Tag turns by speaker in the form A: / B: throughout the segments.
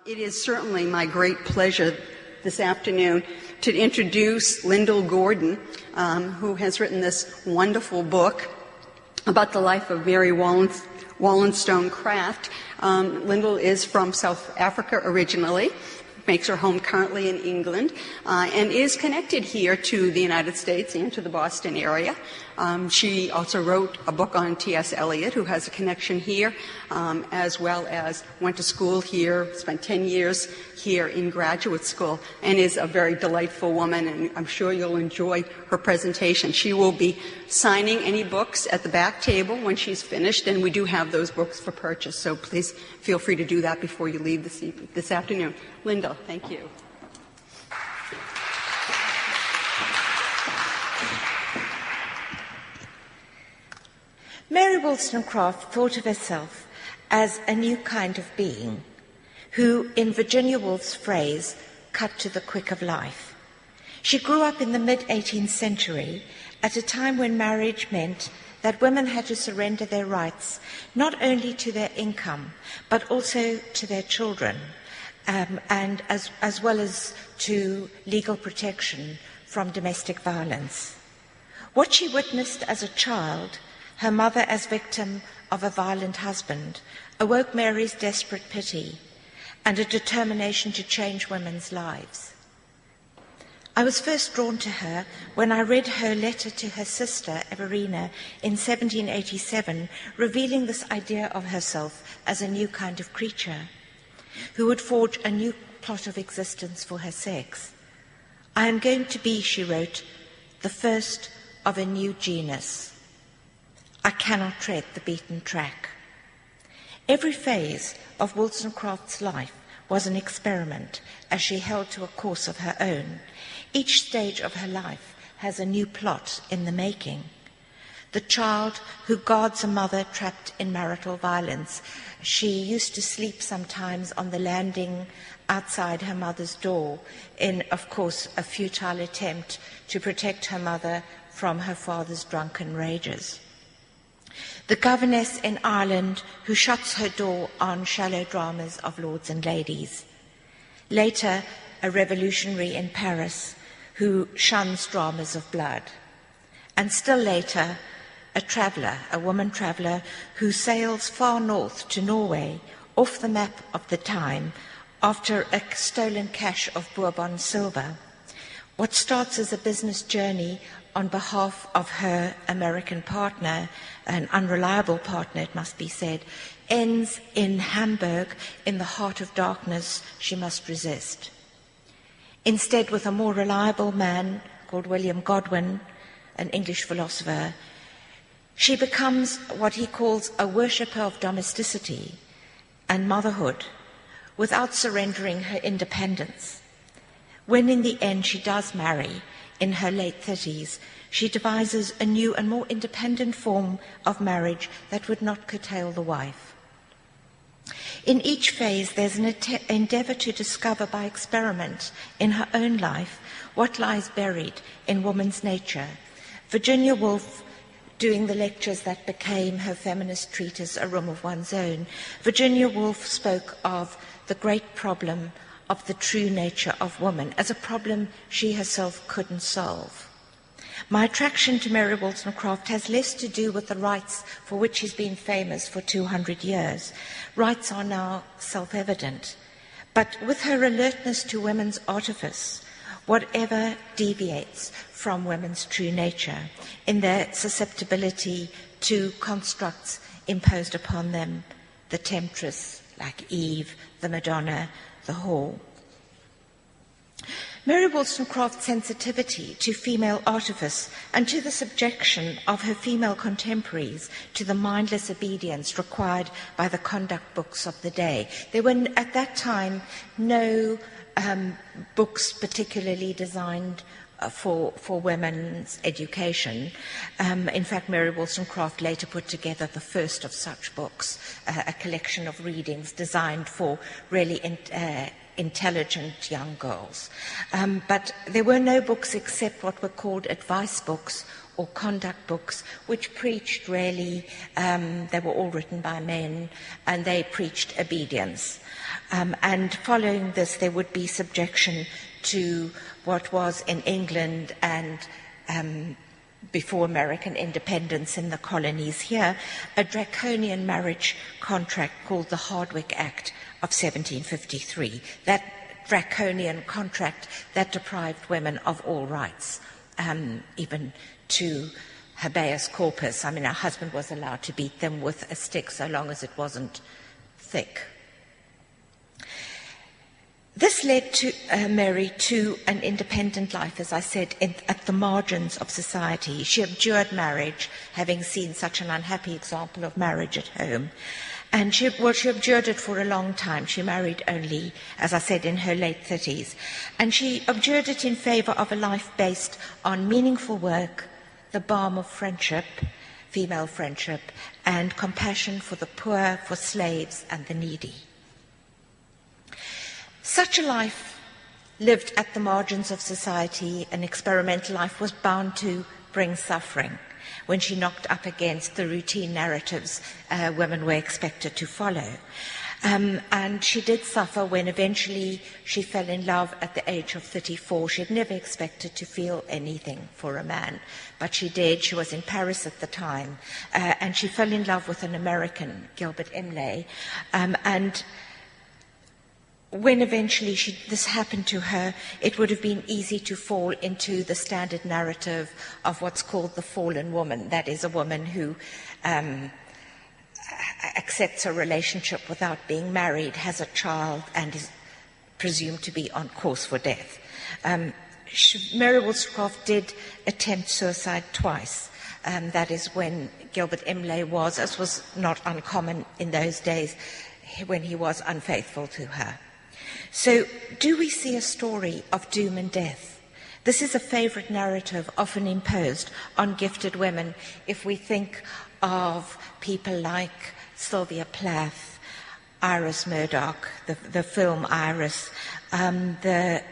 A: It is certainly my great pleasure this afternoon to introduce Lyndall Gordon, who has written this wonderful book about the life of Mary Wollstonecraft. Lyndall is from South Africa originally, makes her home currently in England, and is connected here to the United States and to the Boston area. She also wrote a book on T.S. Eliot, who has a connection here, as well as went to school here, spent 10 years here in graduate school, and is a very delightful woman, and I'm sure you'll enjoy her presentation. She will be signing any books at the back table when she's finished, and we do have those books for purchase, so please feel free to do that before you leave this afternoon. Lyndall, thank you.
B: Mary Wollstonecraft thought of herself as a new kind of being who, in Virginia Woolf's phrase, cut to the quick of life. She grew up in the mid-18th century at a time when marriage meant that women had to surrender their rights not only to their income but also to their children, and as well as to legal protection from domestic violence. What she witnessed as a child, her mother as victim of a violent husband, awoke Mary's desperate pity and a determination to change women's lives. I was first drawn to her when I read her letter to her sister, Everina, in 1787, revealing this idea of herself as a new kind of creature who would forge a new plot of existence for her sex. I am going to be, she wrote, the first of a new genus. I cannot tread the beaten track. Every phase of Wollstonecraft's life was an experiment as she held to a course of her own. Each stage of her life has a new plot in the making. The child who guards a mother trapped in marital violence. She used to sleep sometimes on the landing outside her mother's door in, of course, a futile attempt to protect her mother from her father's drunken rages. The governess in Ireland who shuts her door on shallow dramas of lords and ladies. Later, a revolutionary in Paris who shuns dramas of blood. And still later, a traveller, a woman traveller, who sails far north to Norway, off the map of the time, after a stolen cache of Bourbon silver. What starts as a business journey on behalf of her American partner, an unreliable partner it must be said, ends in Hamburg in the heart of darkness she must resist. Instead, with a more reliable man called William Godwin, an English philosopher, she becomes what he calls a worshipper of domesticity and motherhood without surrendering her independence. When in the end she does marry, in her late 30s, she devises a new and more independent form of marriage that would not curtail the wife. In each phase, there's an endeavour to discover by experiment in her own life what lies buried in woman's nature. Virginia Woolf, doing the lectures that became her feminist treatise, A Room of One's Own, Virginia Woolf spoke of the great problem of the true nature of woman as a problem she herself couldn't solve. My attraction to Mary Wollstonecraft has less to do with the rights for which she's been famous for 200 years. Rights are now self-evident. But with her alertness to women's artifice, whatever deviates from women's true nature, in their susceptibility to constructs imposed upon them, the temptress, like Eve, the Madonna, the whore. Mary Wollstonecraft's sensitivity to female artifice and to the subjection of her female contemporaries to the mindless obedience required by the conduct books of the day. There were at that time no books particularly designed for women's education. In fact, Mary Wollstonecraft later put together the first of such books, a collection of readings designed for really intelligent young girls. But there were no books except what were called advice books or conduct books, which preached really, they were all written by men, and they preached obedience. And following this, there would be subjection to what was in England and before American independence in the colonies here, a draconian marriage contract called the Hardwicke Act of 1753. That draconian contract that deprived women of all rights, even to habeas corpus. I mean, her husband was allowed to beat them with a stick so long as it wasn't thick. This led to Mary to an independent life, as I said, at the margins of society. She abjured marriage, having seen such an unhappy example of marriage at home. And she abjured it for a long time. She married only, as I said, in her late 30s. And she abjured it in favour of a life based on meaningful work, the balm of friendship, female friendship, and compassion for the poor, for slaves, and the needy. Such a life, lived at the margins of society, an experimental life, was bound to bring suffering when she knocked up against the routine narratives women were expected to follow. And she did suffer when eventually she fell in love at the age of 34. She had never expected to feel anything for a man, but she did. She was in Paris at the time, and she fell in love with an American, Gilbert Imlay, and when eventually this happened to her, it would have been easy to fall into the standard narrative of what's called the fallen woman. That is, a woman who accepts a relationship without being married, has a child, and is presumed to be on course for death. Mary Wollstonecraft did attempt suicide twice. That is, when Gilbert Imlay was, as was not uncommon in those days, when he was unfaithful to her. So, do we see a story of doom and death? This is a favourite narrative often imposed on gifted women if we think of people like Sylvia Plath, Iris Murdoch, the film Iris, the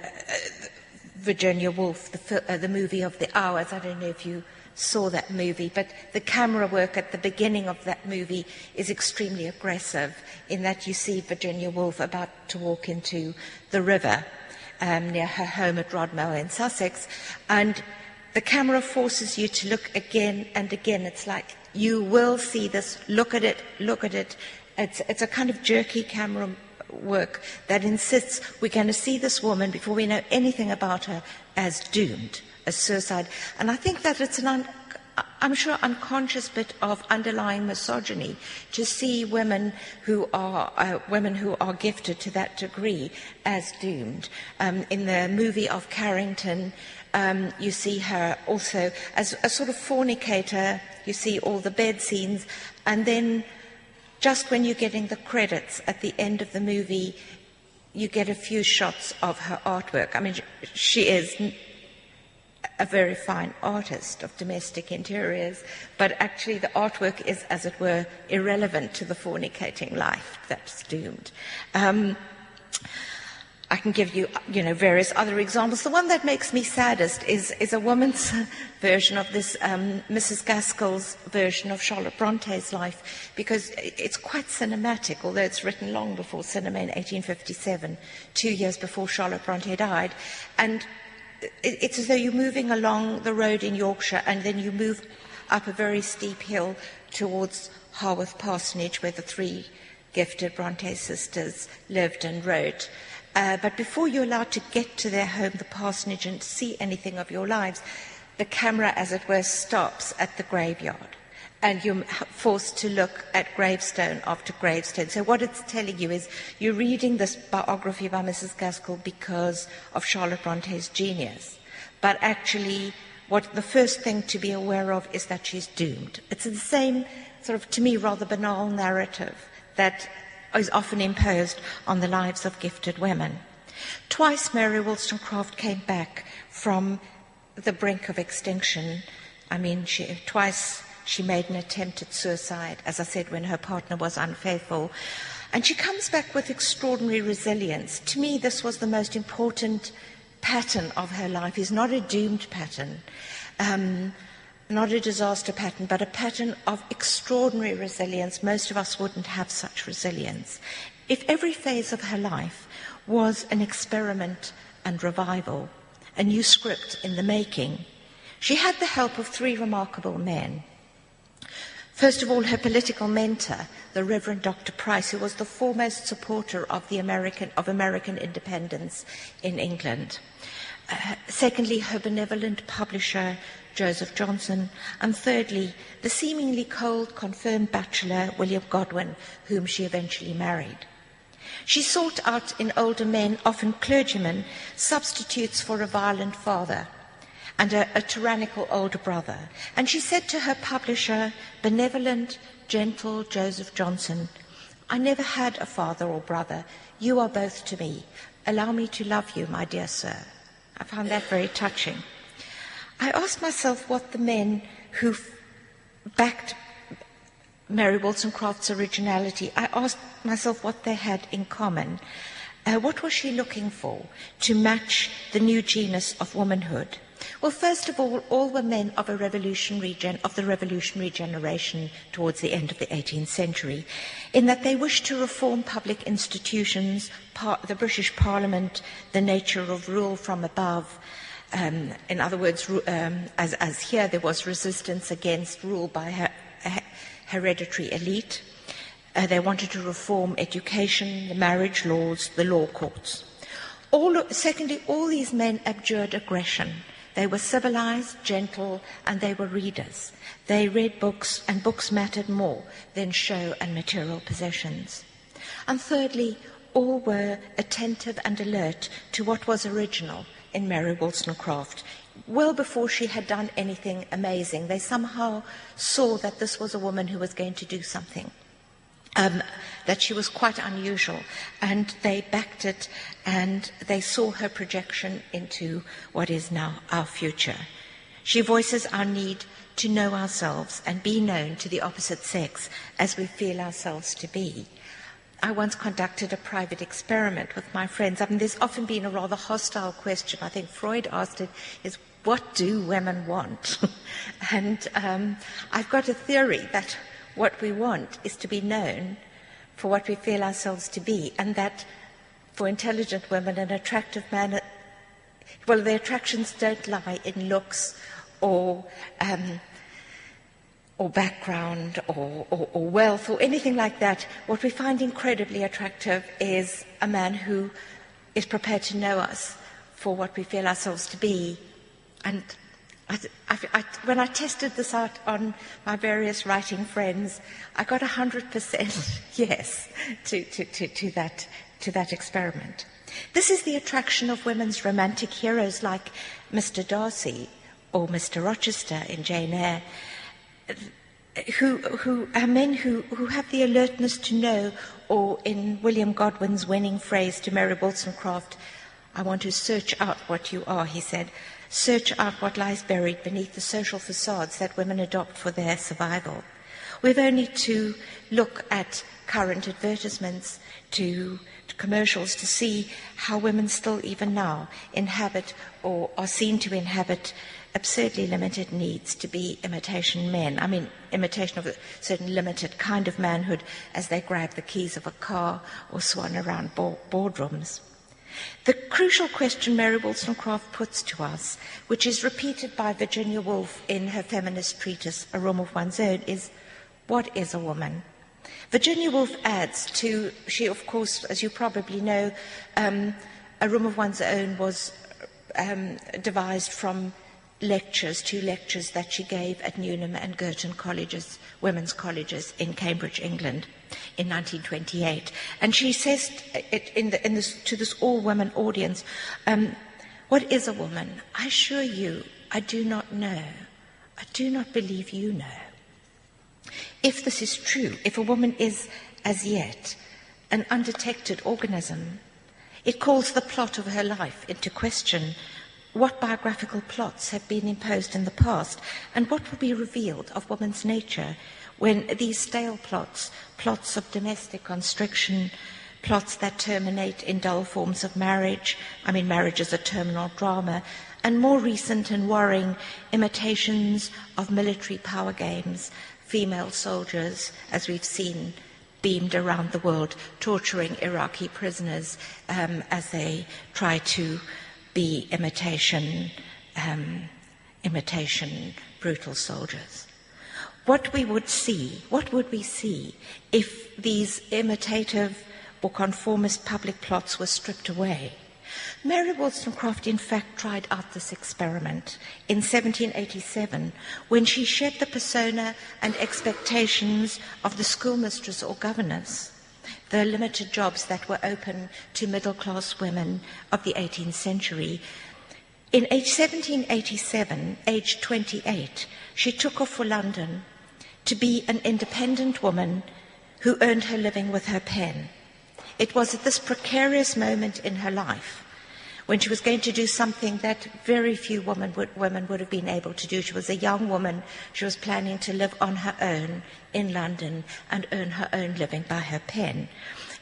B: Virginia Woolf, the movie of the hours. I don't know if you saw that movie, but the camera work at the beginning of that movie is extremely aggressive in that you see Virginia Woolf about to walk into the river near her home at Rodmell in Sussex, and the camera forces you to look again and again. It's like, you will see this, look at it, look at it. It's a kind of jerky camera work that insists we're going to see this woman before we know anything about her as doomed, as suicide. And I think that it's I'm sure, unconscious bit of underlying misogyny to see women who are gifted to that degree as doomed. In the movie of Carrington, you see her also as a sort of fornicator. You see all the bed scenes, and then just when you're getting the credits at the end of the movie, you get a few shots of her artwork. I mean, she is a very fine artist of domestic interiors, but actually the artwork is, as it were, irrelevant to the fornicating life that's doomed. I can give you, various other examples. The one that makes me saddest is a woman's version of this, Mrs. Gaskell's version of Charlotte Bronte's life, because it's quite cinematic, although it's written long before cinema in 1857, 2 years before Charlotte Bronte died. And it's as though you're moving along the road in Yorkshire and then you move up a very steep hill towards Haworth Parsonage, where the three gifted Bronte sisters lived and wrote. But before you're allowed to get to their home, the parsonage, and see anything of your lives, the camera, as it were, stops at the graveyard. And you're forced to look at gravestone after gravestone. So what it's telling you is you're reading this biography by Mrs. Gaskell because of Charlotte Bronte's genius. But actually, what the first thing to be aware of is that she's doomed. It's the same sort of, to me, rather banal narrative that is often imposed on the lives of gifted women. Twice Mary Wollstonecraft came back from the brink of extinction. I mean, twice she made an attempt at suicide, as I said, when her partner was unfaithful. And she comes back with extraordinary resilience. To me, this was the most important pattern of her life. It's not a doomed pattern, not a disaster pattern, but a pattern of extraordinary resilience. Most of us wouldn't have such resilience. If every phase of her life was an experiment and revival, a new script in the making, she had the help of three remarkable men. First of all, her political mentor, the Reverend Dr. Price, who was the foremost supporter of American independence in England. Secondly, her benevolent publisher, Joseph Johnson. And thirdly, the seemingly cold, confirmed bachelor, William Godwin, whom she eventually married. She sought out in older men, often clergymen, substitutes for a violent father and a tyrannical older brother. And she said to her publisher, benevolent, gentle Joseph Johnson, "I never had a father or brother. You are both to me. Allow me to love you, my dear sir." I found that very touching. I asked myself what the men who backed Mary Wollstonecraft's originality, I asked myself what they had in common. What was she looking for to match the new genus of womanhood? Well, first of all were men of the revolutionary generation towards the end of the 18th century, in that they wished to reform public institutions, the British Parliament, the nature of rule from above. In other words, as here there was resistance against rule by hereditary elite. They wanted to reform education, the marriage laws, the law courts. Secondly, all these men abjured aggression. They were civilized, gentle, and they were readers. They read books, and books mattered more than show and material possessions. And thirdly, all were attentive and alert to what was original in Mary Wollstonecraft. Well before she had done anything amazing, they somehow saw that this was a woman who was going to do something. That she was quite unusual, and they backed it, and they saw her projection into what is now our future. She voices our need to know ourselves and be known to the opposite sex as we feel ourselves to be. I once conducted a private experiment with my friends. I mean, there's often been a rather hostile question. I think Freud asked it, is what do women want? And I've got a theory that what we want is to be known for what we feel ourselves to be, and that for intelligent women, an attractive man, well, the attractions don't lie in looks or background or wealth or anything like that. What we find incredibly attractive is a man who is prepared to know us for what we feel ourselves to be. And when I tested this out on my various writing friends, I got 100% yes to that experiment. This is the attraction of women's romantic heroes like Mr. Darcy or Mr. Rochester in Jane Eyre, who are men who have the alertness to know, or in William Godwin's winning phrase to Mary Wollstonecraft, "I want to search out what you are," he said. Search out what lies buried beneath the social facades that women adopt for their survival. We've only to look at current advertisements, to commercials, to see how women still even now inhabit or are seen to inhabit absurdly limited needs to be imitation men. I mean, imitation of a certain limited kind of manhood as they grab the keys of a car or swan around boardrooms. The crucial question Mary Wollstonecraft puts to us, which is repeated by Virginia Woolf in her feminist treatise, A Room of One's Own, is, what is a woman? Virginia Woolf adds she of course, as you probably know, A Room of One's Own was devised from two lectures that she gave at Newnham and Girton colleges, women's colleges in Cambridge, England, in 1928. And she says to this all-women audience, what is a woman? I assure you, I do not know. I do not believe you know. If this is true, if a woman is, as yet, an undetected organism, it calls the plot of her life into question. What biographical plots have been imposed in the past, and what will be revealed of woman's nature when these stale plots of domestic constriction, plots that terminate in dull forms of marriage, I mean marriage is a terminal drama, and more recent and worrying imitations of military power games, female soldiers, as we've seen beamed around the world, torturing Iraqi prisoners as they try to be imitation brutal soldiers. What would we see if these imitative or conformist public plots were stripped away? Mary Wollstonecraft, in fact, tried out this experiment in 1787 when she shed the persona and expectations of the schoolmistress or governess, the limited jobs that were open to middle-class women of the 18th century. In 1787, aged 28, she took off for London to be an independent woman who earned her living with her pen. It was at this precarious moment in her life, when she was going to do something that very few women would have been able to do. She was a young woman. She was planning to live on her own in London and earn her own living by her pen.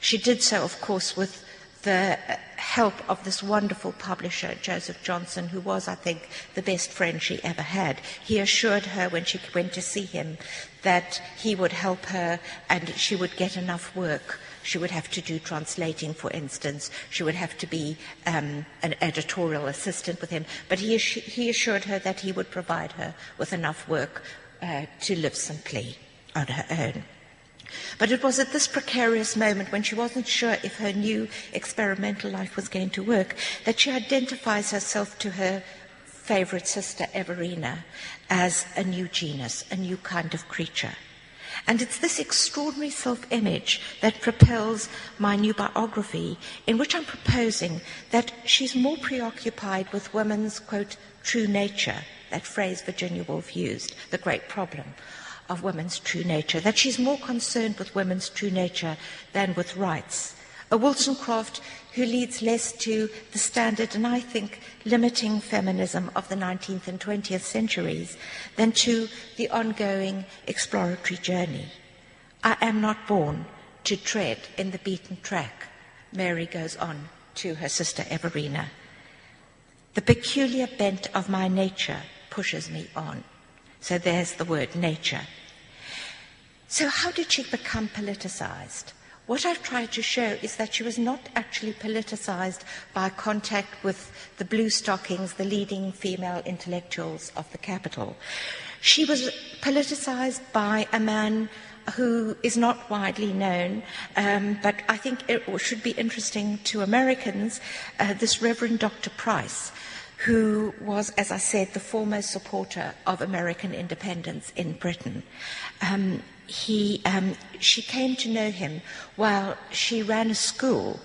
B: She did so, of course, with the help of this wonderful publisher, Joseph Johnson, who was, I think, the best friend she ever had. He assured her when she went to see him that he would help her and she would get enough work. She would have to do translating, for instance. She would have to be an editorial assistant with him. But he assured her that he would provide her with enough work to live simply on her own. But it was at this precarious moment, when she wasn't sure if her new experimental life was going to work, that she identifies herself to her favourite sister, Everina, as a new genus, a new kind of creature. And it's this extraordinary self-image that propels my new biography, in which I'm proposing that she's more preoccupied with women's, quote, true nature, that phrase Virginia Woolf used, the great problem of women's true nature, that she's more concerned with women's true nature than with rights. A Wollstonecraft who leads less to the standard and, I think, limiting feminism of the 19th and 20th centuries than to the ongoing exploratory journey. I am not born to tread in the beaten track, Mary goes on to her sister Everina. The peculiar bent of my nature pushes me on. So there's the word nature. So how did she become politicized? What I've tried to show is that she was not actually politicized by contact with the blue stockings, the leading female intellectuals of the capital. She was politicized by a man who is not widely known, but I think it should be interesting to Americans, this Reverend Dr. Price, who was, as I said, the foremost supporter of American independence in Britain. She came to know him while she ran a school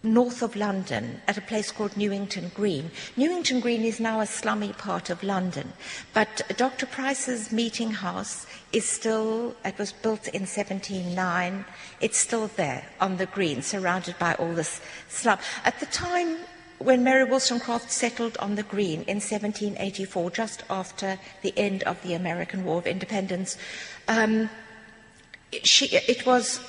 B: north of London at a place called Newington Green. Newington Green is now a slummy part of London, but Dr. Price's meeting house is still, it was built in 1709, it's still there on the green, surrounded by all this slum. At the time when Mary Wollstonecraft settled on the green in 1784, just after the end of the American War of Independence, it was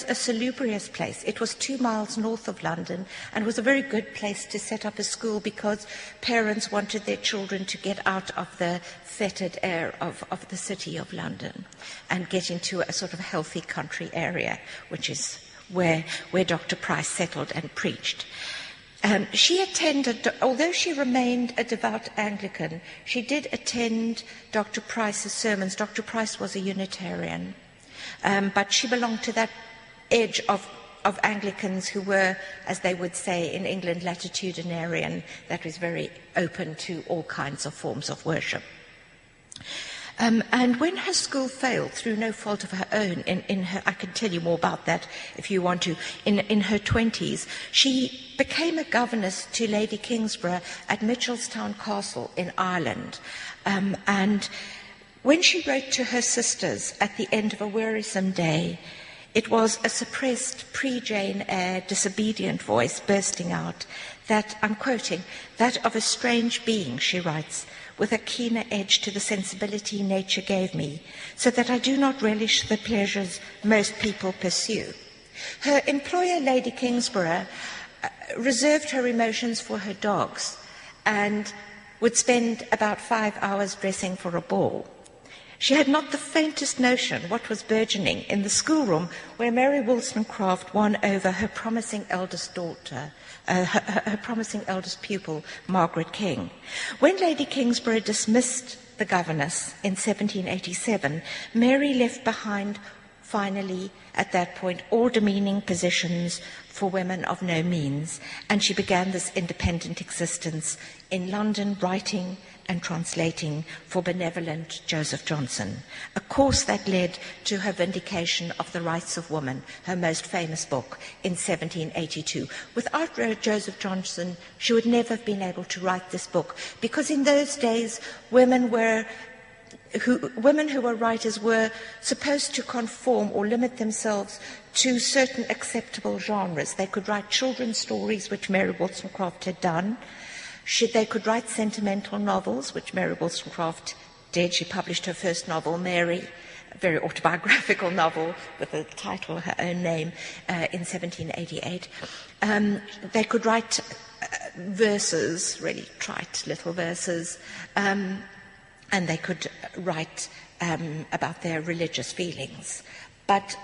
B: a salubrious place. It was 2 miles north of London and was a very good place to set up a school because parents wanted their children to get out of the fetid air of the city of London and get into a sort of healthy country area, which is where Dr. Price settled and preached. She attended, although she remained a devout Anglican, she did attend Dr. Price's sermons. Dr. Price was a Unitarian, but she belonged to that edge of Anglicans who were, as they would say in England, latitudinarian, that was very open to all kinds of forms of worship. And when her school failed through no fault of her own, in her, I can tell you more about that if you want to, in her 20s, she became a governess to Lady Kingsborough at Mitchelstown Castle in Ireland. And when she wrote to her sisters at the end of a wearisome day, it was a suppressed pre-Jane Eyre disobedient voice bursting out that, I'm quoting, that of a strange being, she writes, with a keener edge to the sensibility nature gave me, so that I do not relish the pleasures most people pursue. Her employer, Lady Kingsborough, reserved her emotions for her dogs and would spend about 5 hours dressing for a ball. She had not the faintest notion what was burgeoning in the schoolroom where Mary Wollstonecraft won over her promising eldest daughter, her promising eldest pupil, Margaret King. When Lady Kingsborough dismissed the governess in 1787, Mary left behind, finally, at that point, all demeaning positions for women of no means, and she began this independent existence in London, writing and translating for benevolent Joseph Johnson, a course that led to her vindication of the rights of woman, her most famous book, in 1782. Without Joseph Johnson, she would never have been able to write this book, because in those days, women who were writers were supposed to conform or limit themselves to certain acceptable genres. They could write children's stories, which Mary Wollstonecraft had done. They could write sentimental novels, which Mary Wollstonecraft did. She published her first novel, Mary, a very autobiographical novel with the title, her own name, in 1788. They could write verses, really trite little verses, and they could write about their religious feelings. But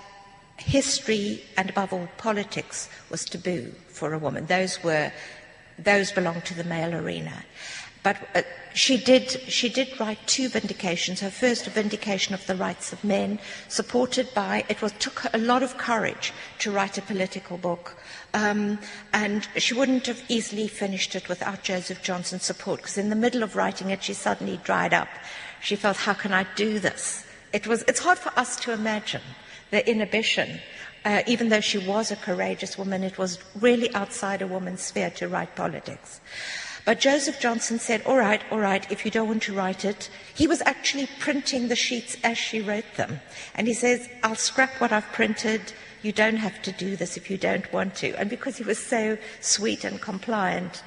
B: history, and above all politics, was taboo for a woman. Those belonged to the male arena. But she did write two vindications. Her first, a vindication of the rights of men, supported by, took her a lot of courage to write a political book. And she wouldn't have easily finished it without Joseph Johnson's support, because in the middle of writing it, she suddenly dried up. She felt, how can I do this? It's hard for us to imagine the inhibition. Even though she was a courageous woman, it was really outside a woman's sphere to write politics. But Joseph Johnson said, all right, if you don't want to write it. He was actually printing the sheets as she wrote them. And he says, I'll scrap what I've printed. You don't have to do this if you don't want to. And because he was so sweet and compliant,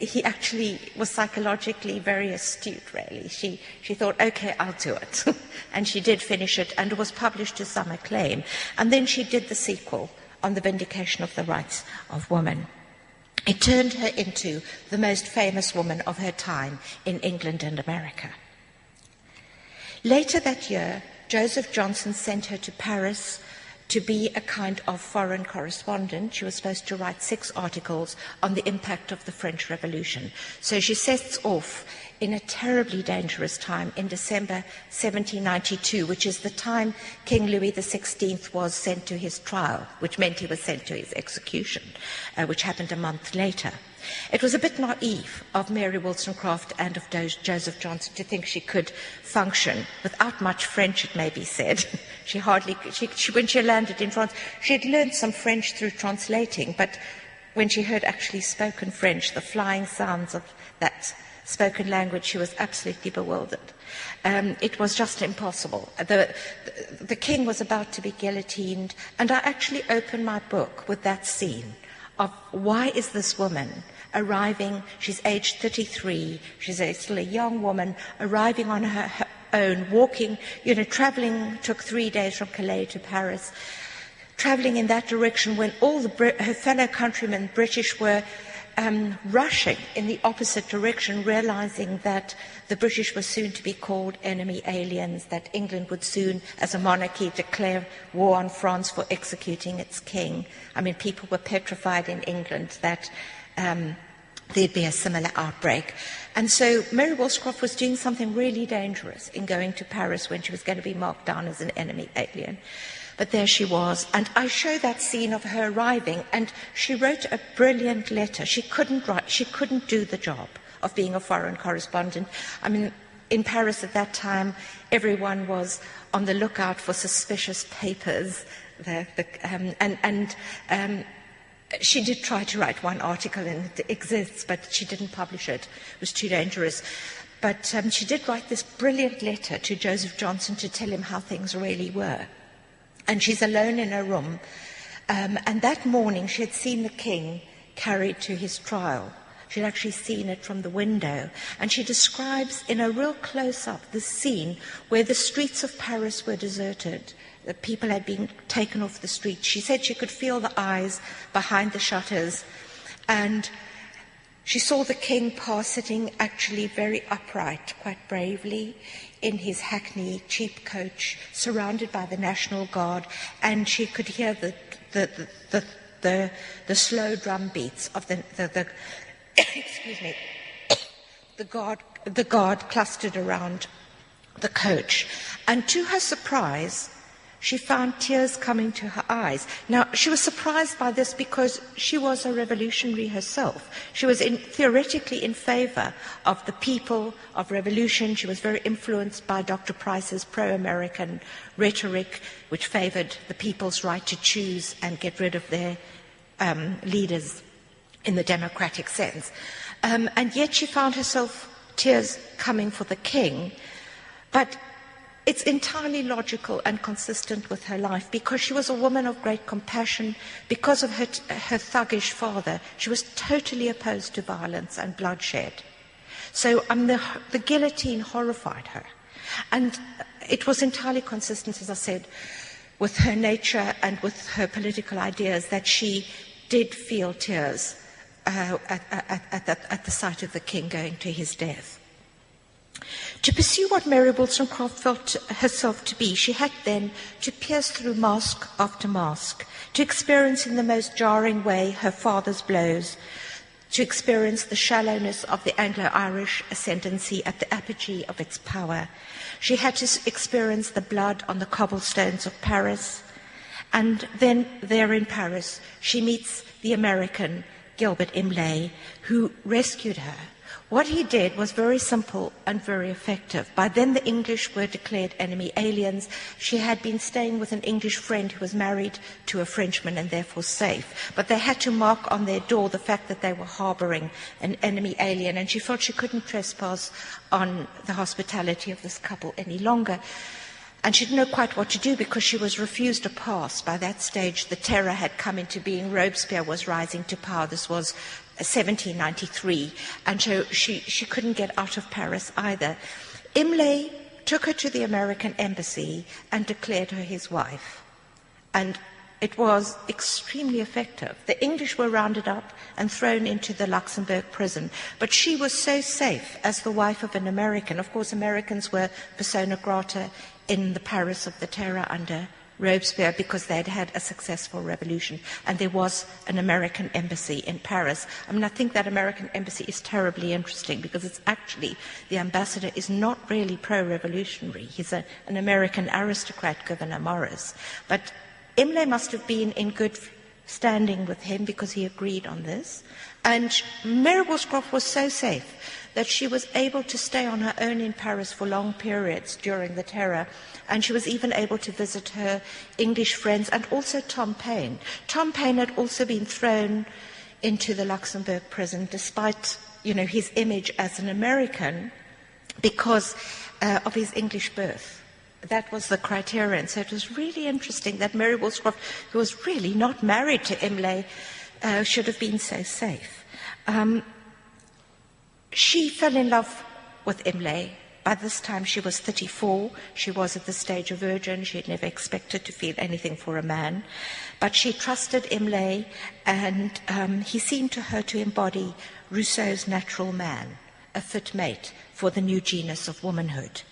B: he actually was psychologically very astute, really. She thought, okay, I'll do it. And she did finish it, and it was published to some acclaim. And then she did the sequel on the vindication of the rights of women. It turned her into the most famous woman of her time in England and America. Later that year, Joseph Johnson sent her to Paris to be a kind of foreign correspondent. She was supposed to write 6 articles on the impact of the French Revolution. So she sets off in a terribly dangerous time in December 1792, which is the time King Louis XVI was sent to his trial, which meant he was sent to his execution, which happened a month later. It was a bit naive of Mary Wollstonecraft and of Joseph Johnson to think she could function without much French, it may be said. When she landed in France, she had learned some French through translating, but when she heard actually spoken French, the flying sounds of that spoken language, she was absolutely bewildered. It was just impossible. The king was about to be guillotined, and I actually opened my book with that scene of why is this woman arriving, she's aged 33, she's still a young woman, arriving on her own, walking, travelling, took 3 days from Calais to Paris, travelling in that direction when all her fellow countrymen, British, were rushing in the opposite direction, realizing that the British were soon to be called enemy aliens, that England would soon, as a monarchy, declare war on France for executing its king. I mean, people were petrified in England that there'd be a similar outbreak. And so Mary Wollstonecraft was doing something really dangerous in going to Paris when she was going to be marked down as an enemy alien. But there she was, and I show that scene of her arriving, and she wrote a brilliant letter. She couldn't do the job of being a foreign correspondent. I mean, in Paris at that time, everyone was on the lookout for suspicious papers. She did try to write one article, and it exists, but she didn't publish it. It was too dangerous. But she did write this brilliant letter to Joseph Johnson to tell him how things really were. And she's alone in her room. And that morning she had seen the king carried to his trial. She'd actually seen it from the window. And she describes in a real close-up the scene where the streets of Paris were deserted. The people had been taken off the streets. She said she could feel the eyes behind the shutters. And She saw the king pass sitting actually very upright, quite bravely, in his hackney cheap coach, surrounded by the National Guard, and she could hear the slow drum beats of the excuse me, the guard clustered around the coach. And to her surprise, she found tears coming to her eyes. Now, she was surprised by this because she was a revolutionary herself. She was theoretically in favor of the people, of revolution. She was very influenced by Dr. Price's pro-American rhetoric, which favored the people's right to choose and get rid of their leaders in the democratic sense. And yet she found herself tears coming for the king. But it's entirely logical and consistent with her life because she was a woman of great compassion. Because of her thuggish father, she was totally opposed to violence and bloodshed. So the guillotine horrified her. And it was entirely consistent, as I said, with her nature and with her political ideas that she did feel tears at the sight of the king going to his death. To pursue what Mary Wollstonecraft felt herself to be, she had then to pierce through mask after mask, to experience in the most jarring way her father's blows, to experience the shallowness of the Anglo-Irish ascendancy at the apogee of its power. She had to experience the blood on the cobblestones of Paris, and then there in Paris she meets the American Gilbert Imlay, who rescued her. What he did was very simple and very effective. By then the English were declared enemy aliens. She had been staying with an English friend who was married to a Frenchman and therefore safe. But they had to mark on their door the fact that they were harbouring an enemy alien, and she felt she couldn't trespass on the hospitality of this couple any longer. And she didn't know quite what to do because she was refused a pass. By that stage, the terror had come into being. Robespierre was rising to power. This was 1793, and so she couldn't get out of Paris either. Imlay took her to the American embassy and declared her his wife. And it was extremely effective. The English were rounded up and thrown into the Luxembourg prison, but she was so safe as the wife of an American. Of course, Americans were persona grata in the Paris of the Terror under Robespierre because they'd had a successful revolution, and there was an American embassy in Paris. I mean, I think that American embassy is terribly interesting because it's actually, the ambassador is not really pro-revolutionary. He's an American aristocrat, Gouverneur Morris. But Imlay must have been in good standing with him because he agreed on this. And Mary Wollstonecraft was so safe that she was able to stay on her own in Paris for long periods during the Terror, and she was even able to visit her English friends and also Tom Paine. Tom Paine had also been thrown into the Luxembourg prison despite, his image as an American because of his English birth. That was the criterion. So it was really interesting that Mary Wollstonecraft, who was really not married to Imlay, should have been so safe. She fell in love with Imlay. By this time she was 34. She was at the stage a virgin. She had never expected to feel anything for a man. But she trusted Imlay, and he seemed to her to embody Rousseau's natural man, a fit mate for the new genus of womanhood.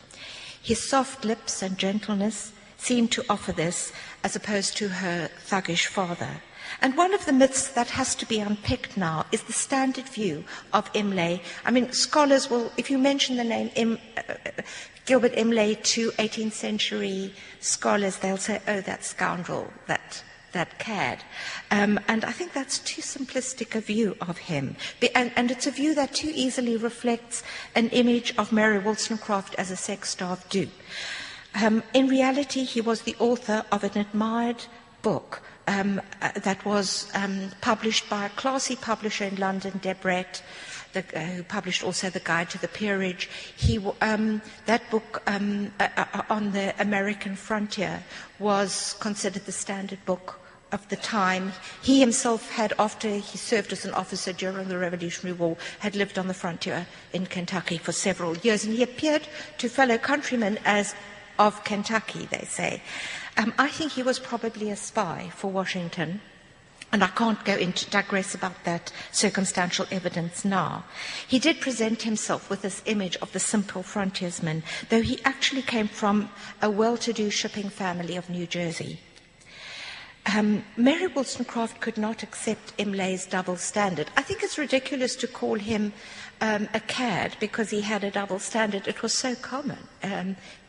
B: His soft lips and gentleness seemed to offer this as opposed to her thuggish father. And one of the myths that has to be unpicked now is the standard view of Imlay. I mean, scholars will, if you mention the name Gilbert Imlay to 18th century scholars, they'll say, oh, that scoundrel, that cad. And I think that's too simplistic a view of him. And it's a view that too easily reflects an image of Mary Wollstonecraft as a sex-starved dupe. In reality, he was the author of an admired book that was published by a classy publisher in London, Debrett, who published also The Guide to the Peerage. That book on the American frontier was considered the standard book of the time. He himself had, after he served as an officer during the Revolutionary War, had lived on the frontier in Kentucky for several years, and he appeared to fellow countrymen as of Kentucky, they say. I think he was probably a spy for Washington, And I can't go into digress about that circumstantial evidence now. He did present himself with this image of the simple frontiersman, though he actually came from a well-to-do shipping family of New Jersey. Mary Wollstonecraft could not accept Imlay's double standard. I think it's ridiculous to call him a cad because he had a double standard. It was so common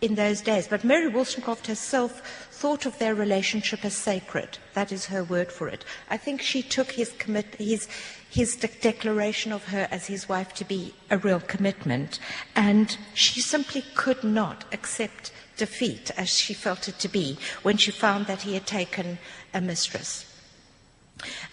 B: in those days. But Mary Wollstonecraft herself thought of their relationship as sacred. That is her word for it. I think she took his declaration of her as his wife to be a real commitment, and she simply could not accept defeat, as she felt it to be, when she found that he had taken a mistress.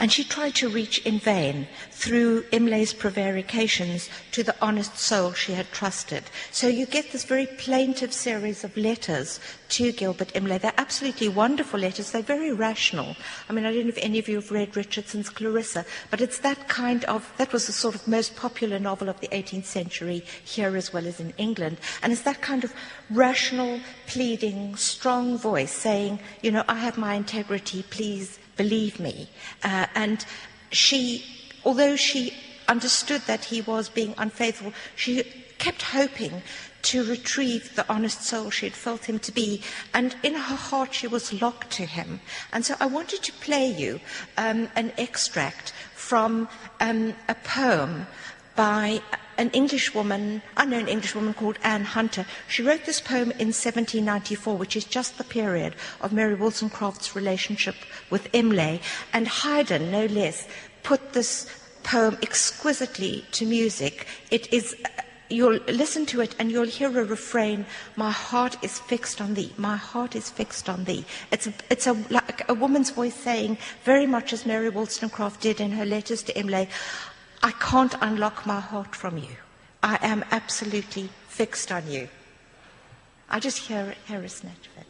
B: And she tried to reach in vain, through Imlay's prevarications, to the honest soul she had trusted. So you get this very plaintive series of letters to Gilbert Imlay. They're absolutely wonderful letters. They're very rational. I mean, I don't know if any of you have read Richardson's Clarissa, but it's that that was the sort of most popular novel of the 18th century here as well as in England. And it's that kind of rational, pleading, strong voice saying, you know, I have my integrity, please believe me. And she, although she understood that he was being unfaithful, she kept hoping to retrieve the honest soul she had felt him to be, and in her heart she was locked to him. And so I wanted to play you an extract from a poem by an unknown English woman called Anne Hunter. She wrote this poem in 1794, which is just the period of Mary Wollstonecraft's relationship with Imlay, and Haydn, no less, put this poem exquisitely to music. It is, you'll listen to it and you'll hear a refrain, my heart is fixed on thee, my heart is fixed on thee. It's like a woman's voice saying, very much as Mary Wollstonecraft did in her letters to Imlay, I can't unlock my heart from you. I am absolutely fixed on you. I just hear a snatch of it.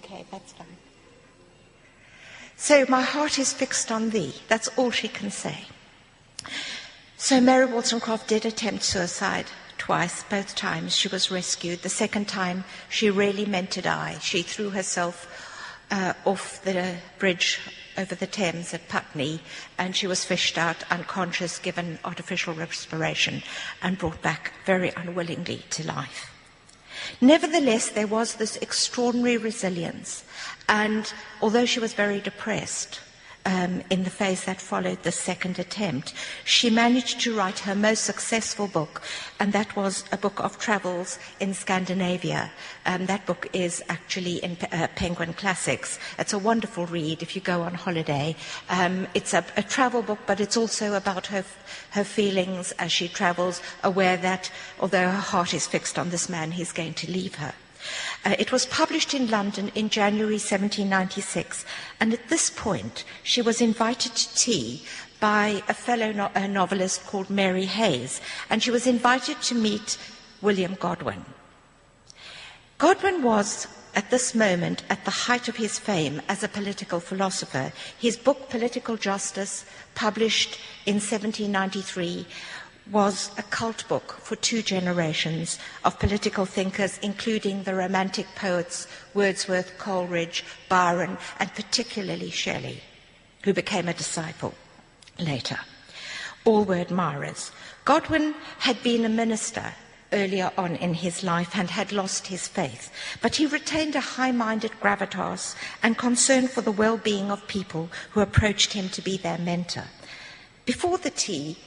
B: Okay, that's fine. So my heart is fixed on thee. That's all she can say. So Mary Wollstonecraft did attempt suicide twice. Both times she was rescued. The second time she really meant to die. She threw herself off the bridge over the Thames at Putney, and she was fished out unconscious, given artificial respiration, and brought back very unwillingly to life. Nevertheless, there was this extraordinary resilience, and although she was very depressed in the phase that followed the second attempt, she managed to write her most successful book, and that was a book of travels in Scandinavia. That book is actually in Penguin Classics. It's a wonderful read if you go on holiday. It's a travel book, but it's also about her feelings as she travels, aware that although her heart is fixed on this man, he's going to leave her. It was published in London in January 1796, and at this point she was invited to tea by a fellow novelist called Mary Hayes, and she was invited to meet William Godwin. Godwin was, at this moment, at the height of his fame as a political philosopher. His book, Political Justice, published in 1793, was a cult book for two generations of political thinkers, including the Romantic poets Wordsworth, Coleridge, Byron, and particularly Shelley, who became a disciple later. All were admirers. Godwin had been a minister earlier on in his life and had lost his faith, but he retained a high-minded gravitas and concern for the well-being of people who approached him to be their mentor. Before the tea,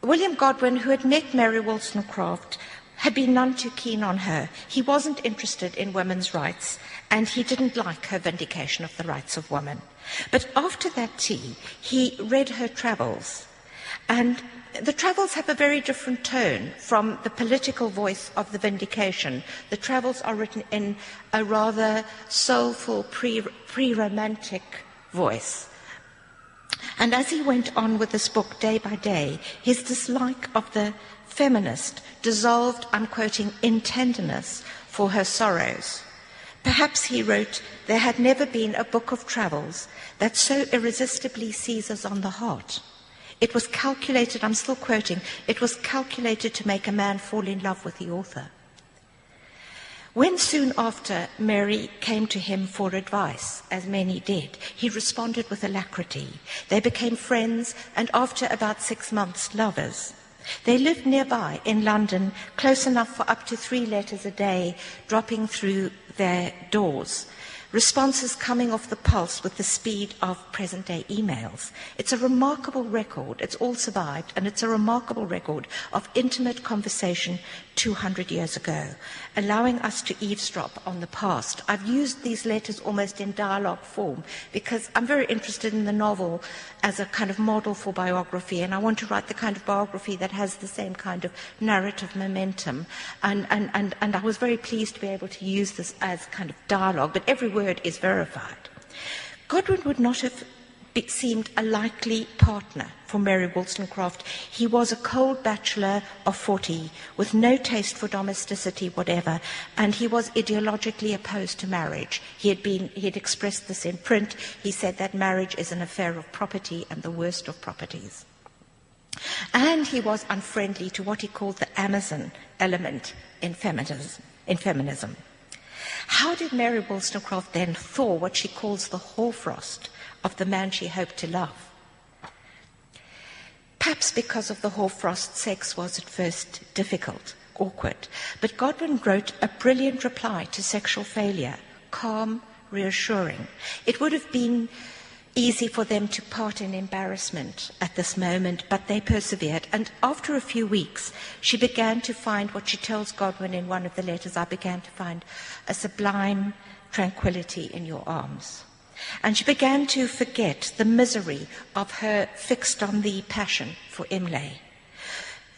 B: William Godwin, who had met Mary Wollstonecraft, had been none too keen on her. He wasn't interested in women's rights, and he didn't like her vindication of the rights of women. But after that tea, he read her travels, and the Travels have a very different tone from the political voice of The Vindication. The Travels are written in a rather soulful, pre-romantic voice. And as he went on with this book day by day, his dislike of the feminist dissolved, I'm quoting, in tenderness for her sorrows. Perhaps, he wrote, there had never been a book of travels that so irresistibly seizes on the heart. It was calculated, I'm still quoting, it was calculated to make a man fall in love with the author. When soon after Mary came to him for advice, as many did, he responded with alacrity. They became friends, and after about 6 months, lovers. They lived nearby in London, close enough for up to 3 letters a day dropping through their doors. Responses coming off the pulse with the speed of present-day emails. It's a remarkable record. It's all survived, and it's a remarkable record of intimate conversation 200 years ago, allowing us to eavesdrop on the past. I've used these letters almost in dialogue form because I'm very interested in the novel as a kind of model for biography, and I want to write the kind of biography that has the same kind of narrative momentum. And I was very pleased to be able to use this as kind of dialogue, but every word is verified. Godwin would not have seemed a likely partner for Mary Wollstonecraft. He was a cold bachelor of 40 with no taste for domesticity whatever, and he was ideologically opposed to marriage. He had expressed this in print. He said that marriage is an affair of property and the worst of properties. And he was unfriendly to what he called the Amazon element in feminism. How did Mary Wollstonecraft then thaw what she calls the hoarfrost of the man she hoped to love? Perhaps because of the hoarfrost, sex was at first difficult, awkward. But Godwin wrote a brilliant reply to sexual failure, calm, reassuring. It would have been easy for them to part in embarrassment at this moment, but they persevered. And after a few weeks, she began to find what she tells Godwin in one of the letters, I began to find a sublime tranquility in your arms. And she began to forget the misery of her fixed on the passion for Imlay.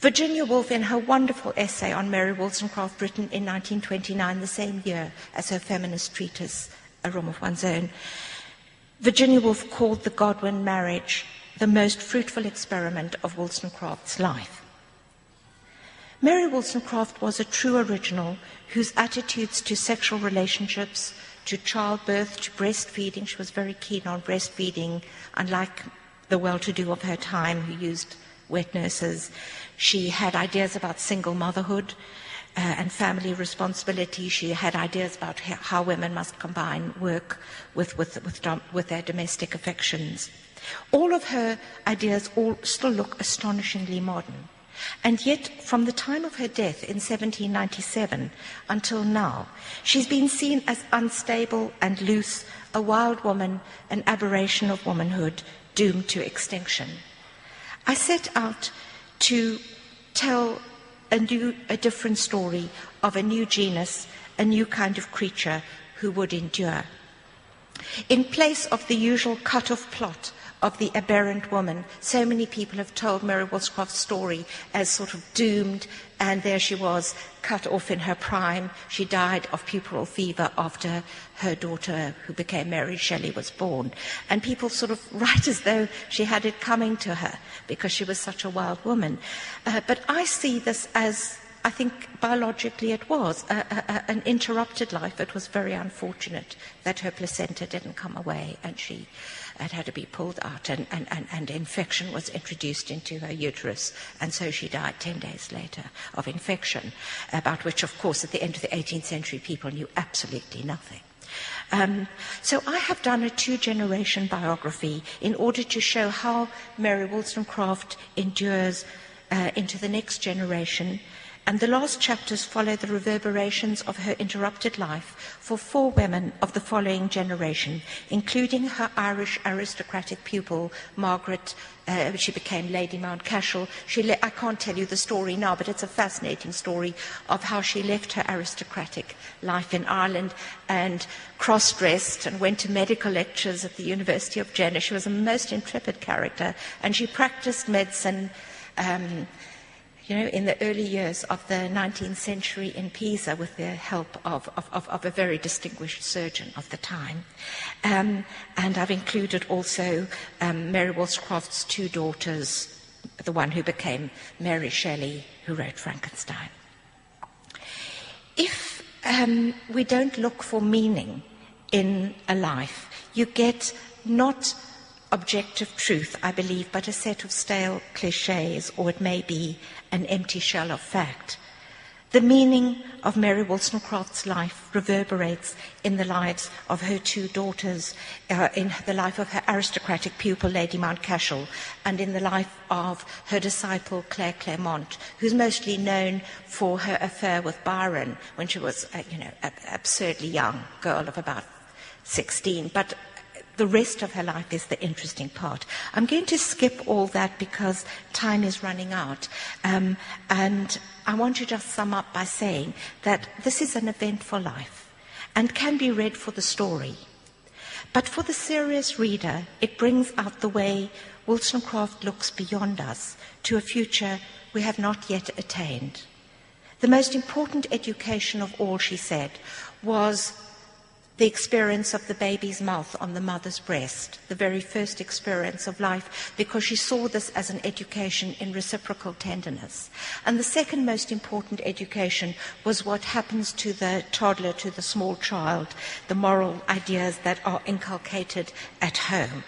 B: Virginia Woolf, in her wonderful essay on Mary Wollstonecraft, written in 1929, the same year as her feminist treatise, A Room of One's Own, Virginia Woolf called the Godwin marriage the most fruitful experiment of Wollstonecraft's life. Mary Wollstonecraft was a true original whose attitudes to sexual relationships, to childbirth, to breastfeeding — she was very keen on breastfeeding, unlike the well-to-do of her time who used wet nurses. She had ideas about single motherhood and family responsibility. She had ideas about how women must combine work with their domestic affections. All of her ideas still look astonishingly modern. And yet, from the time of her death in 1797 until now, she's been seen as unstable and loose, a wild woman, an aberration of womanhood, doomed to extinction. I set out to tell a different story of a new genus, a new kind of creature who would endure. In place of the usual cut-off plot of the aberrant woman, so many people have told Mary Wollstonecraft's story as sort of doomed, and there she was, cut off in her prime. She died of puerperal fever after her daughter, who became Mary Shelley, was born. And people sort of write as though she had it coming to her because she was such a wild woman. But I see this as, I think biologically it was, an interrupted life. It was very unfortunate that her placenta didn't come away and she had to be pulled out, and infection was introduced into her uterus, and so she died 10 days later of infection, about which, of course, at the end of the 18th century, people knew absolutely nothing. So I have done a 2-generation biography in order to show how Mary Wollstonecraft endures into the next generation. And the last chapters follow the reverberations of her interrupted life for 4 women of the following generation, including her Irish aristocratic pupil, Margaret. She became Lady Mountcashel. I can't tell you the story now, but it's a fascinating story of how she left her aristocratic life in Ireland and cross-dressed and went to medical lectures at the University of Jena. She was a most intrepid character, and she practiced medicine in the early years of the 19th century in Pisa with the help of a very distinguished surgeon of the time. And I've included also Mary Wollstonecraft's two daughters, the one who became Mary Shelley, who wrote Frankenstein. If we don't look for meaning in a life, you get not objective truth, I believe, but a set of stale cliches, or it may be an empty shell of fact. The meaning of Mary Wollstonecraft's life reverberates in the lives of her two daughters, in the life of her aristocratic pupil, Lady Mountcashel, and in the life of her disciple, Claire Clairmont, who's mostly known for her affair with Byron when she was, an absurdly young girl of about 16. But the rest of her life is the interesting part. I'm going to skip all that because time is running out. And I want to just sum up by saying that this is an eventful life and can be read for the story. But for the serious reader, it brings out the way Wollstonecraft looks beyond us to a future we have not yet attained. The most important education of all, she said, was the experience of the baby's mouth on the mother's breast, the very first experience of life, because she saw this as an education in reciprocal tenderness. And the second most important education was what happens to the toddler, to the small child, the moral ideas that are inculcated at home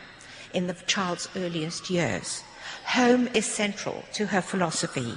B: in the child's earliest years. Home is central to her philosophy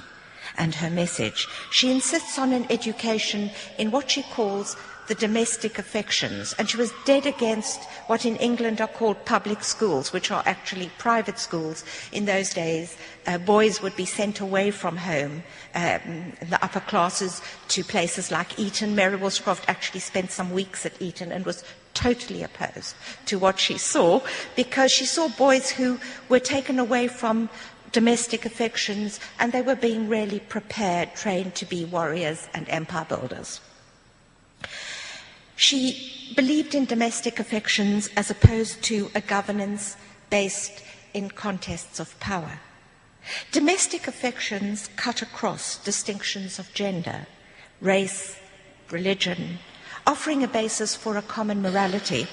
B: and her message. She insists on an education in what she calls the domestic affections, and she was dead against what in England are called public schools, which are actually private schools. In those days, boys would be sent away from home, the upper classes, to places like Eton. Mary Wollstonecraft actually spent some weeks at Eton and was totally opposed to what she saw, because she saw boys who were taken away from domestic affections and they were being really prepared, trained to be warriors and empire builders. She believed in domestic affections as opposed to a governance based in contests of power. Domestic affections cut across distinctions of gender, race, religion, offering a basis for a common morality.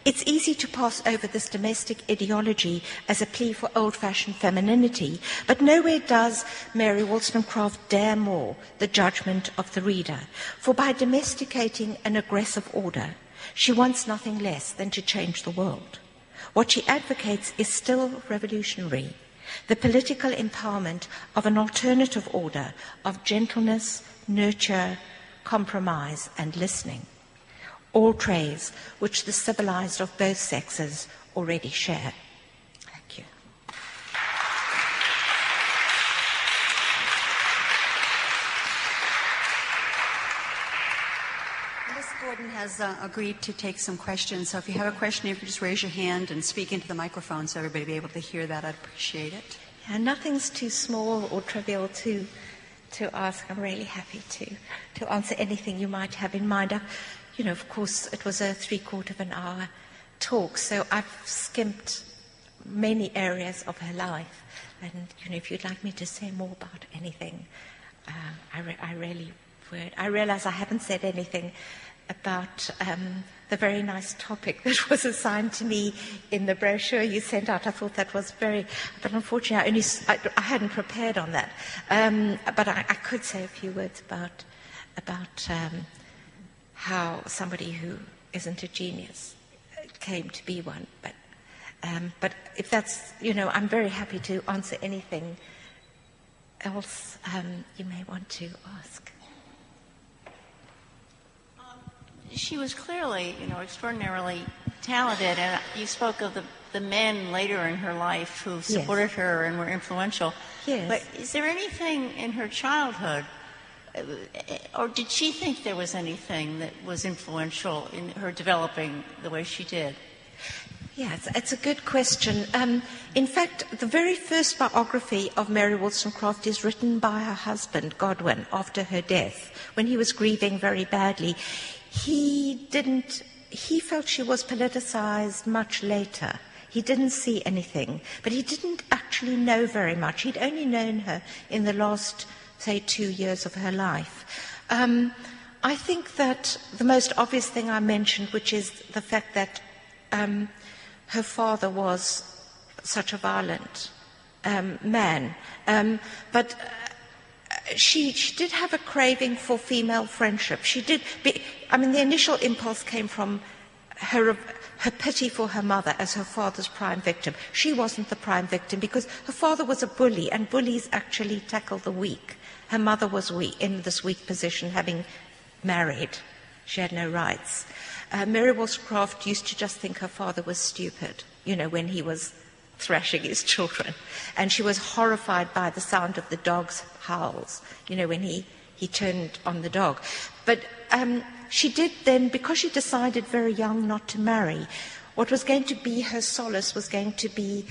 B: It's easy to pass over this domestic ideology as a plea for old-fashioned femininity, but nowhere does Mary Wollstonecraft dare more the judgment of the reader. For by domesticating an aggressive order, she wants nothing less than to change the world. What she advocates is still revolutionary, the political empowerment of an alternative order of gentleness, nurture, compromise, and listening. All traits which the civilized of both sexes already share. Thank you.
A: Ms. Gordon has agreed to take some questions, so if you have a question, you can just raise your hand and speak into the microphone so everybody will be able to hear that. I'd appreciate it.
B: And nothing's too small or trivial to ask. I'm really happy to answer anything you might have in mind. Of course, it was a 3/4 of an hour talk, so I've skimped many areas of her life. And, if you'd like me to say more about anything, I really would. I realize I haven't said anything about the very nice topic that was assigned to me in the brochure you sent out. I thought that was but unfortunately I hadn't prepared on that. But I could say a few words about how somebody who isn't a genius came to be one. But if that's, I'm very happy to answer anything else you may want to ask.
C: She was clearly, extraordinarily talented, and you spoke of the men later in her life who supported her and were influential.
B: Yes.
C: But is there anything in her childhood, or did she think there was anything that was influential in her developing the way she did?
B: Yes, it's a good question. In fact, the very first biography of Mary Wollstonecraft is written by her husband, Godwin, after her death, when he was grieving very badly. He felt she was politicized much later. He didn't see anything, but he didn't actually know very much. He'd only known her in the last, say, 2 years of her life. I think that the most obvious thing I mentioned, which is the fact that her father was such a violent man, but she did have a craving for female friendship. The initial impulse came from her pity for her mother as her father's prime victim. She wasn't the prime victim because her father was a bully, and bullies actually tackle the weak. Her mother was weak, in this weak position, having married. She had no rights. Mary Wollstonecraft used to just think her father was stupid, when he was thrashing his children. And she was horrified by the sound of the dog's howls, when he turned on the dog. But she did then, because she decided very young not to marry, what was going to be her solace was going to be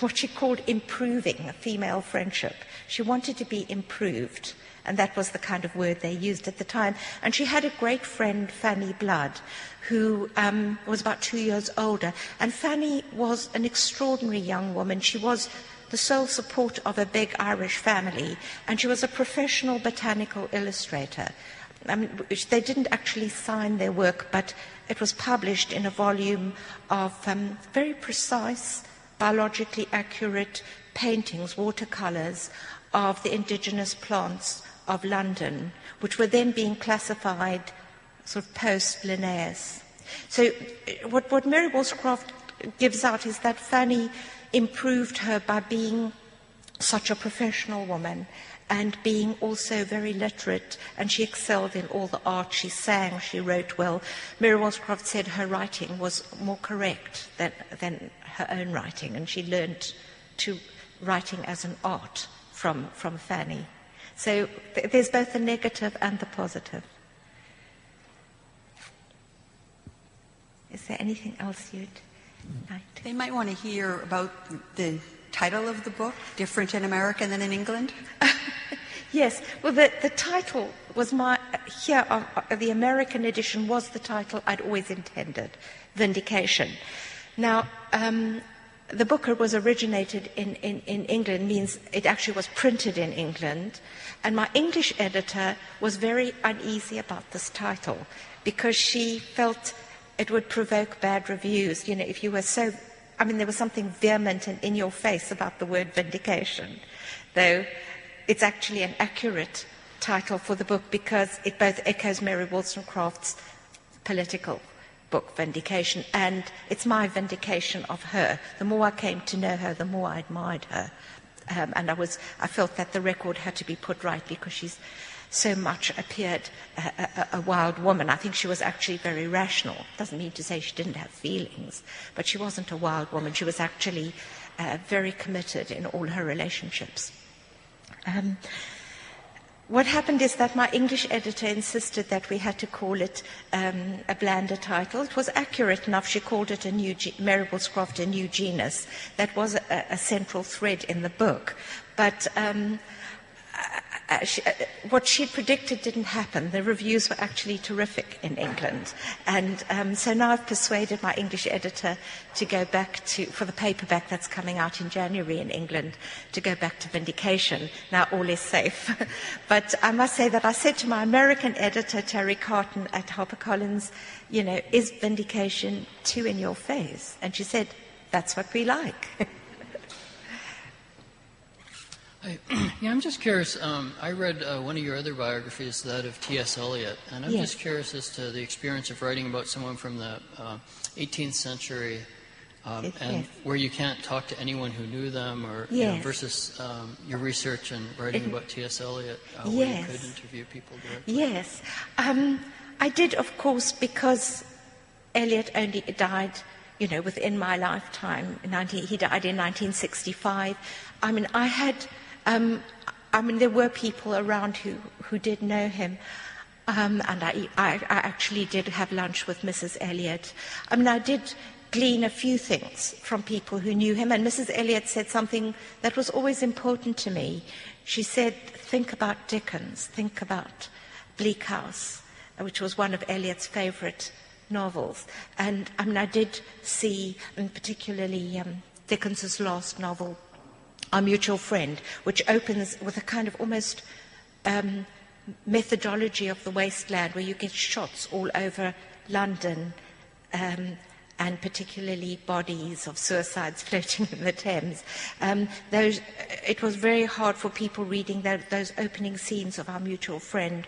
B: what she called improving a female friendship. She wanted to be improved, and that was the kind of word they used at the time. And she had a great friend, Fanny Blood, who was about 2 years older. And Fanny was an extraordinary young woman. She was the sole support of a big Irish family, and she was a professional botanical illustrator. They didn't actually sign their work, but it was published in a volume of very precise, biologically accurate paintings, watercolours, of the indigenous plants of London, which were then being classified sort of post-Linnaeus. So what Mary Wollstonecraft gives out is that Fanny improved her by being such a professional woman and being also very literate, and she excelled in all the art. She sang, she wrote well. Mary Wollstonecraft said her writing was more correct than her own writing, and she learned to writing as an art from Fanny. So there's both the negative and the positive. Is there anything else you'd like to?
A: They might want to hear about the title of the book, Different in America than in England.
B: Yes, well, the title was the American edition was the title I'd always intended, Vindication. Now, the book was originated in England, means it actually was printed in England, and my English editor was very uneasy about this title because she felt it would provoke bad reviews. If you were so, there was something vehement and in your face about the word vindication, though it's actually an accurate title for the book because it both echoes Mary Wollstonecraft's political book, Vindication, and it's my vindication of her. The more I came to know her, the more I admired her. And I felt that the record had to be put right because she's so much appeared a wild woman. I think she was actually very rational. Doesn't mean to say she didn't have feelings, but she wasn't a wild woman. She was actually very committed in all her relationships. What happened is that my English editor insisted that we had to call it a blander title. It was accurate enough. She called it Mary Wollstonecraft, a new genus. That was a central thread in the book. But what she predicted didn't happen. The reviews were actually terrific in England. And so now I've persuaded my English editor to go back for the paperback that's coming out in January in England, to go back to Vindication. Now all is safe. But I must say that I said to my American editor, Terry Carton at HarperCollins, is Vindication too in your face? And she said, that's what we like.
D: I'm just curious. I read one of your other biographies, that of T.S. Eliot, and I'm just curious as to the experience of writing about someone from the 18th century, and where you can't talk to anyone who knew them, or versus your research and writing about T.S. Eliot, where you could interview people directly. Yes,
B: I did, of course, because Eliot only died, within my lifetime. He died in 1965. There were people around who did know him, and I actually did have lunch with Mrs. Eliot. I did glean a few things from people who knew him, and Mrs. Eliot said something that was always important to me. She said, think about Dickens, think about Bleak House, which was one of Eliot's favourite novels. And I mean, I did see, and particularly Dickens's last novel, Our Mutual Friend, which opens with a kind of almost methodology of the wasteland, where you get shots all over London, and particularly bodies of suicides floating in the Thames. It was very hard for people reading those opening scenes of Our Mutual Friend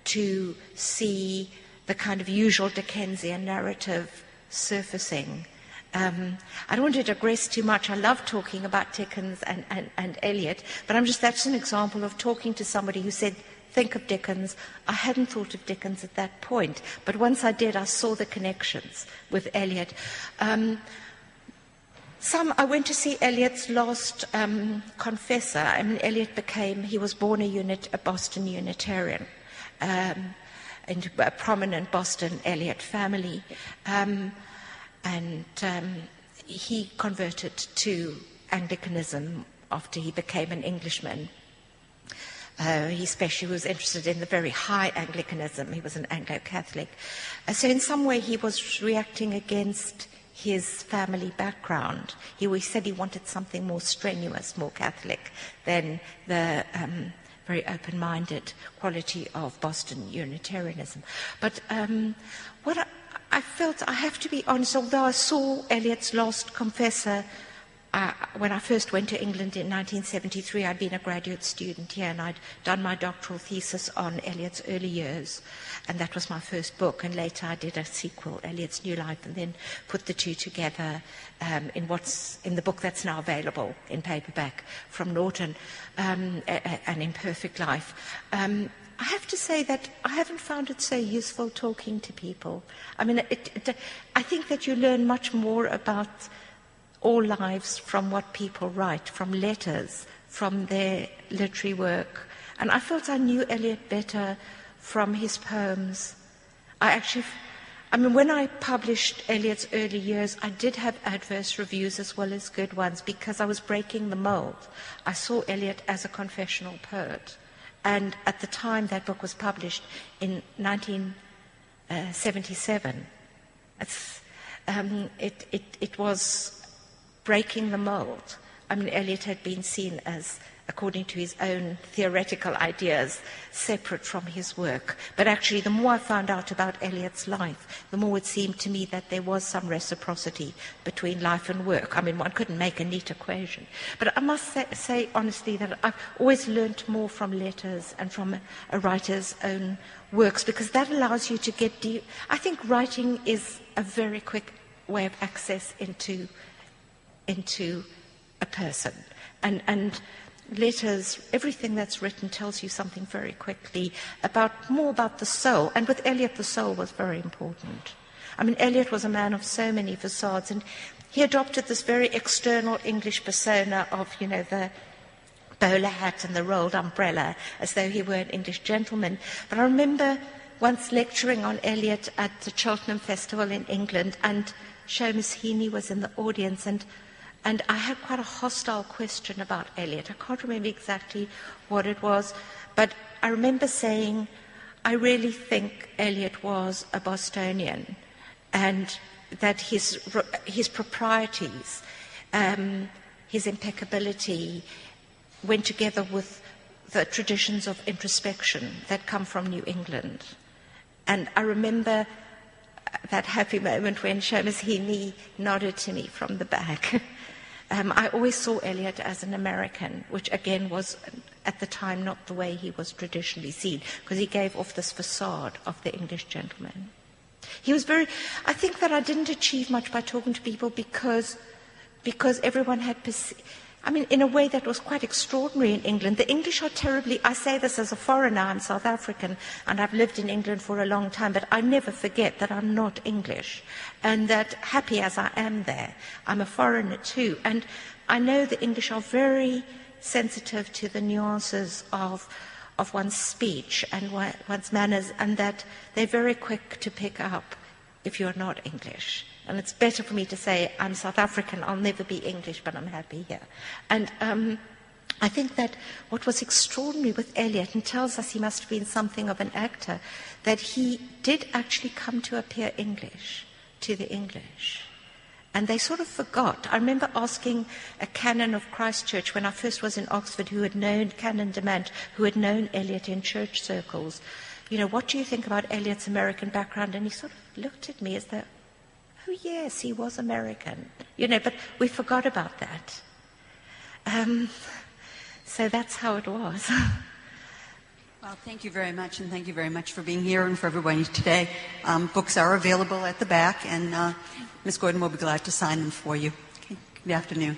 B: to see the kind of usual Dickensian narrative surfacing. I don't want to digress too much. I love talking about Dickens and Eliot, but that's an example of talking to somebody who said, think of Dickens. I hadn't thought of Dickens at that point, but once I did, I saw the connections with Eliot. I went to see Eliot's last Confessor. I mean, Eliot he was born a Boston Unitarian, into a prominent Boston Eliot family, and he converted to Anglicanism after he became an Englishman. He especially was interested in the very high Anglicanism. He was an Anglo-Catholic. So in some way he was reacting against his family background. He said he wanted something more strenuous, more Catholic than the very open-minded quality of Boston Unitarianism. But what I felt, I have to be honest, although I saw Eliot's last Confessor when I first went to England in 1973, I'd been a graduate student here, and I'd done my doctoral thesis on Eliot's early years, and that was my first book. And later I did a sequel, Eliot's New Life, and then put the two together in the book that's now available in paperback from Norton, An Imperfect Life. I have to say that I haven't found it so useful talking to people. I mean, I think that you learn much more about all lives from what people write, from letters, from their literary work. And I felt I knew Eliot better from his poems. When I published Eliot's early years, I did have adverse reviews as well as good ones because I was breaking the mold. I saw Eliot as a confessional poet. And at the time that book was published in 1977, it was breaking the mold. I mean, Eliot had been seen as, according to his own theoretical ideas, separate from his work. But actually, the more I found out about Eliot's life, the more it seemed to me that there was some reciprocity between life and work. I mean, one couldn't make a neat equation. But I must say honestly that I've always learnt more from letters and from a writer's own works, because that allows you to get deep. I think writing is a very quick way of access into a person. And letters, everything that's written tells you something very quickly more about the soul. And with Eliot, the soul was very important. I mean, Eliot was a man of so many facades, and he adopted this very external English persona of, the bowler hat and the rolled umbrella, as though he were an English gentleman. But I remember once lecturing on Eliot at the Cheltenham Festival in England, and Seamus Heaney was in the audience, and I had quite a hostile question about Eliot. I can't remember exactly what it was, but I remember saying, I really think Eliot was a Bostonian, and that his proprieties, his impeccability, went together with the traditions of introspection that come from New England. And I remember that happy moment when Seamus Heaney nodded to me from the back. I always saw Eliot as an American, which again was at the time not the way he was traditionally seen, because he gave off this facade of the English gentleman. I think that I didn't achieve much by talking to people because everyone had in a way that was quite extraordinary in England. The English are terribly, I say this as a foreigner, I'm South African, and I've lived in England for a long time, but I never forget that I'm not English, and that, happy as I am there, I'm a foreigner too. And I know the English are very sensitive to the nuances of one's speech and one's manners, and that they're very quick to pick up if you're not English. And it's better for me to say, I'm South African, I'll never be English, but I'm happy here. And I think that what was extraordinary with Eliot, and tells us he must have been something of an actor, that he did actually come to appear English to the English. And they sort of forgot. I remember asking a canon of Christchurch when I first was in Oxford, who had known Canon Demant, who had known Eliot in church circles, what do you think about Eliot's American background? And he sort of looked at me as though, oh yes, he was American. But we forgot about that. So that's how it was.
A: Well, thank you very much, and thank you very much for being here and for everybody today. Books are available at the back, and Ms. Gordon will be glad to sign them for you. Okay. Good afternoon.